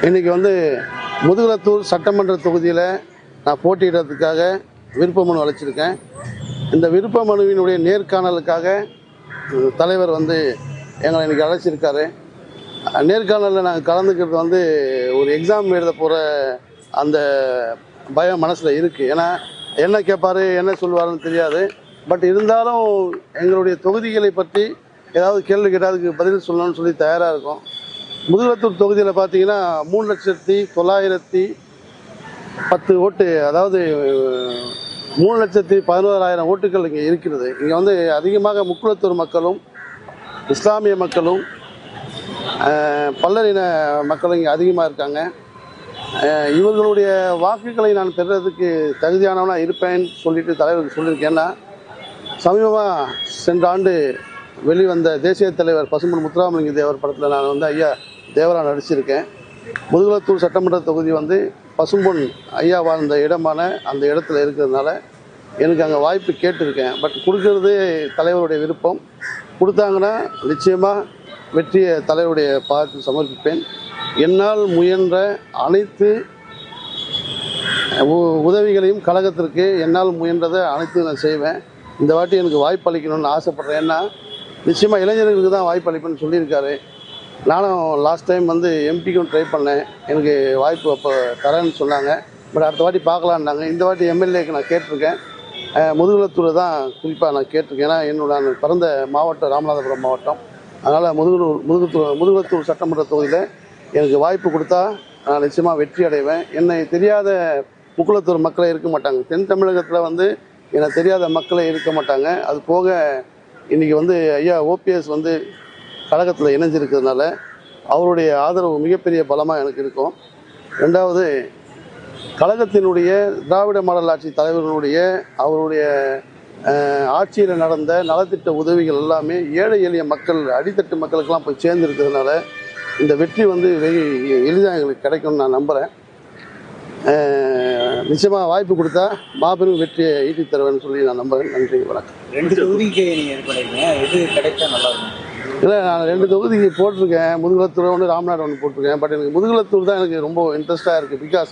இன்றைக்கி வந்து முதுகுளத்தூர் சட்டமன்ற தொகுதியில் நான் போட்டியிடுறதுக்காக விருப்ப மனு அளிச்சிருக்கேன். இந்த விருப்ப மனுவினுடைய நேர்காணலுக்காக தலைவர் வந்து எங்களை இன்றைக்கி அழைச்சிருக்காரு. நேர்காணலில் நாங்கள் கலந்துக்கிறது வந்து ஒரு எக்ஸாம் எழுத போகிற அந்த பயம் மனசில் இருக்குது. ஏன்னா என்ன கேட்பார் என்ன சொல்லுவாருன்னு தெரியாது. பட் இருந்தாலும் எங்களுடைய தொகுதிகளை பற்றி ஏதாவது கேள்வி கேட்டால் அதுக்கு பதில் சொல்லணும்னு சொல்லி தயாராக இருக்கும். முதுகுளத்தூர் தொகுதியில் பார்த்தீங்கன்னா 3,910,000 ஓட்டு, அதாவது 3,11,000 ஓட்டுகள் இங்கே இருக்கிறது. இங்கே வந்து அதிகமாக முக்குளத்தூர் மக்களும் இஸ்லாமிய மக்களும் பல்லரின மக்களும் இங்கே அதிகமாக இருக்காங்க. இவர்களுடைய வாக்குகளை நான் பெறுறதுக்கு தகுதியானவனாக இருப்பேன்னு சொல்லிட்டு தலைவருக்கு சொல்லியிருக்கேன். ஏன்னா சமீபமாக சென்ற ஆண்டு வெளிவந்த தேசிய தலைவர் பசும்பொன் முத்துராமலிங்க தேவர் படத்தில் நான் வந்து ஐயா தேவரா நடிச்சிருக்கேன். முதுகுளத்தூர் சட்டமன்ற தொகுதி வந்து பசும்பொன் ஐயா வாழ்ந்த இடமான அந்த இடத்துல இருக்கிறதுனால எனக்கு அங்கே வாய்ப்பு கேட்டிருக்கேன். பட் கொடுக்கறது தலைவருடைய விருப்பம். கொடுத்தாங்கன்னா நிச்சயமாக வெற்றியை தலைவருடைய பார்த்து சமர்ப்பிப்பேன். என்னால் முயன்ற அனைத்து உதவிகளையும் கழகத்திற்கு என்னால் முயன்றதை அனைத்து நான் செய்வேன். இந்த வாட்டி எனக்கு வாய்ப்பு அளிக்கணும்னு ஆசைப்பட்றேன். ஏன்னா நிச்சயமாக இளைஞர்களுக்கு தான் வாய்ப்பு அளிப்பேன்னு சொல்லியிருக்காரு. நானும் லாஸ்ட் டைம் வந்து எம்பிக்கும் ட்ரை பண்ணேன். எனக்கு வாய்ப்பு அப்போ தரேன்னு சொன்னாங்க. பட் அடுத்த வாட்டி பார்க்கலான்னாங்க. இந்த வாட்டி எம்எல்ஏக்கு நான் கேட்டிருக்கேன். முதுகுளத்தூரை தான் குறிப்பாக நான் கேட்டிருக்கேன். ஏன்னா நான் பிறந்த மாவட்டம் ராமநாதபுரம் மாவட்டம். அதனால் முதுகுளத்தூர் சட்டமன்ற தொகுதியில் எனக்கு வாய்ப்பு கொடுத்தா நான் நிச்சயமாக வெற்றி அடைவேன். என்னை தெரியாத முக்குளத்தூர் மக்களே இருக்க மாட்டாங்க. தென் தமிழகத்தில் வந்து எனக்கு தெரியாத மக்களே இருக்க மாட்டாங்க. அது போக இன்றைக்கி வந்து ஐயா ஓபிஎஸ் வந்து கழகத்தில் இணைஞ்சிருக்கிறதுனால அவருடைய ஆதரவு மிகப்பெரிய பலமாக எனக்கு இருக்கும். ரெண்டாவது, கழகத்தினுடைய திராவிட மாடல் ஆட்சி தலைவர்களுடைய அவருடைய ஆட்சியில் நடந்த நலத்திட்ட உதவிகள் எல்லாமே ஏழை எளிய மக்கள் அடித்தட்டு மக்களுக்கெல்லாம் போய் சேர்ந்துருக்கிறதுனால இந்த வெற்றி வந்து வெகு எளிதாக எங்களுக்கு கிடைக்கும்னு நான் நம்புகிறேன். நிச்சயமாக வாய்ப்பு கொடுத்தா மாபெரும் வெற்றியை ஈட்டி தருவேன்னு சொல்லி நான் நம்புகிறேன். நன்றி, வணக்கம். 2 தொகுதிக்கு நீங்கள் இது பண்ணுறீங்க, எது கிடைச்சா நல்லா இருக்கும்? இல்லை, நான் 2 தொகுதிக்கு போட்டிருக்கேன். முதுகுளத்தூர் ஒன்று, ராமநாடு ஒன்று போட்டிருக்கேன். பட் எனக்கு முதுகுளத்தூர் தான் எனக்கு ரொம்ப இன்ட்ரெஸ்ட்டாக இருக்குது. பிகாஸ்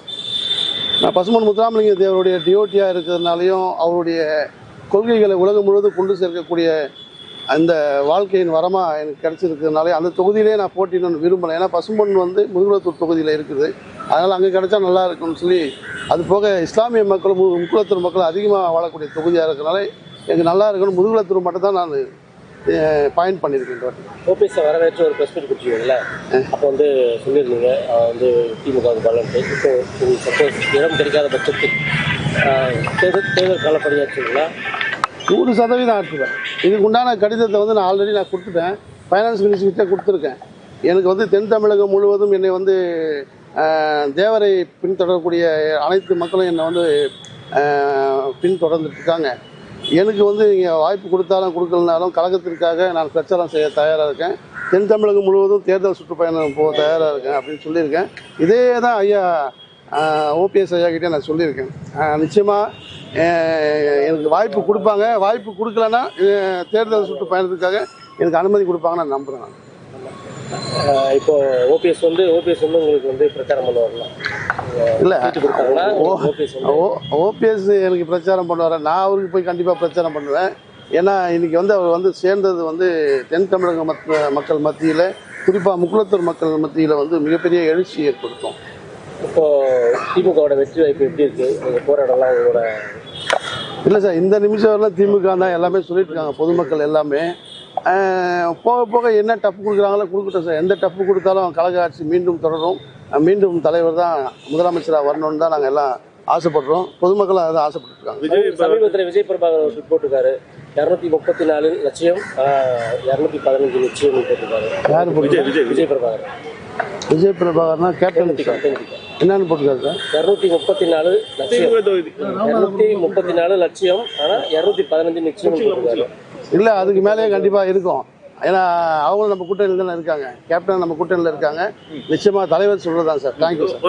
நான் பசும்பொன் முத்துராமலிங்க தேவருடைய டிஓட்டியாக இருக்கிறதுனாலையும் அவருடைய கொள்கைகளை உலகம் முழுவதும் கொண்டு சேர்க்கக்கூடிய அந்த வாழ்க்கையின் வரமாக எனக்கு கிடச்சிருக்கிறதுனாலே அந்த தொகுதியிலே நான் போட்டின்னு விரும்பலை. ஏன்னா பசும்பொன் வந்து முதுகுளத்தூர் தொகுதியில் இருக்குது. அதனால் அங்கே கிடைச்சா நல்லா இருக்கும்னு சொல்லி, அது போக இஸ்லாமிய மக்களும் முக்குளத்தூர் மக்களும் அதிகமாக வாழக்கூடிய தொகுதியாக இருக்கிறதுனால எனக்கு நல்லா இருக்கணும். முதுகுளத்தூர் மட்டும் தான் நான் பாயிண்ட் பண்ணியிருக்கேன். ஓபிஎஸ் வரவேற்று ஒரு ப்ரெஸ் மீட் கொடுத்துருவீங்கல்ல, அப்போ வந்து சொல்லியிருந்தீங்க வந்து திமுக பலன்ட்டு. இப்போ சப்போஸ் இடம் கிடைக்காத பட்சத்தில் தேர்தல் கால பணியாற்றுவீங்களா? 100% ஆற்றுவேன். இதுக்கு உண்டான கடிதத்தை வந்து நான் ஆல்ரெடி கொடுத்துட்டேன். ஃபைனான்ஸ் மினிஸ்டர்கிட்ட கொடுத்துருக்கேன். எனக்கு வந்து தென் தமிழகம் முழுவதும் என்னை வந்து தேவரை பின்தொடரக்கூடிய அனைத்து மக்களும் என்னை வந்து பின்தொடர்ந்துட்டு இருக்காங்க. எனக்கு வந்து இங்கே வாய்ப்பு கொடுத்தாலும் கொடுக்கலனாலும் கழகத்திற்காக நான் பிரச்சாரம் செய்ய தயாராக இருக்கேன். தென் தமிழகம் முழுவதும் தேர்தல் சுற்றுப்பயணம் போக தயாராக இருக்கேன் அப்படின்னு சொல்லியிருக்கேன். இதே தான் ஐயா ஓபிஎஸ் ஐயா கிட்டே நான் சொல்லியிருக்கேன். நிச்சயமாக எனக்கு வாய்ப்பு கொடுப்பாங்க. வாய்ப்பு கொடுக்கலன்னா தேர்தல் சுற்றுப்பயணத்துக்காக எனக்கு அனுமதி கொடுப்பாங்கன்னு நான் நம்புகிறேன். நான் இப்போ ஓபிஎஸ் வந்து உங்களுக்கு வந்து பிரச்சாரம் பண்ணுவாங்களா? இல்லை, ஓபிஎஸ் எனக்கு பிரச்சாரம் பண்ணுவார். நான் அவருக்கு போய் கண்டிப்பாக பிரச்சாரம் பண்ணுவேன். ஏன்னா இன்றைக்கி வந்து அவர் வந்து சேர்ந்தது வந்து தென் தமிழக மக்கள் மத்தியில், குறிப்பாக முக்குளத்தூர் மக்கள் மத்தியில் வந்து மிகப்பெரிய எழுச்சி ஏற்படுத்தும். இப்போது திமுகவோட வெற்றி வாய்ப்பு எப்படி இருக்குது? நீங்கள் போராடலாம் உங்களோட? இல்லை சார், இந்த நிமிஷம் வரலாம் திமுக தான் எல்லாமே சொல்லிட்டு இருக்காங்க. பொதுமக்கள் எல்லாமே போக போக என்ன டப்பு கொடுக்குறாங்களோ கொடுக்கட்டும் சார். எந்த டப்பு கொடுத்தாலும் கழக ஆட்சி மீண்டும் தொடரும். மீண்டும் தலைவர் தான் முதலமைச்சராக வரணும்னு தான் நாங்கள் எல்லாம் ஆசைப்படுறோம். பொதுமக்களும் அதை ஆசைப்பட்டுருக்காங்க. சமீபத்தில் விஜய் பிரபாகர் போட்டிருக்காரு 234 லட்சம் 215 லட்சம் போட்டிருக்காரு. யார் போட்டிருக்காரு? விஜய் பிரபாகர். விஜய் பிரபாகர்னா கேப்டன் என்னன்னு போட்டிருக்காரு சார்? 234 லட்சம் ஆனால் 215 லட்சம் போட்டிருக்காரு. இல்லை, அதுக்கு மேலேயே கண்டிப்பாக இருக்கும். ஏன்னா அவங்களும் நம்ம கூட்டணியில் தானே இருக்காங்க. கேப்டன் நம்ம கூட்டணியில் இருக்காங்க. நிச்சயமாக தலைவர் சொல்கிறது தான் சார். Thank you sir.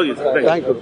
தேங்க்யூ.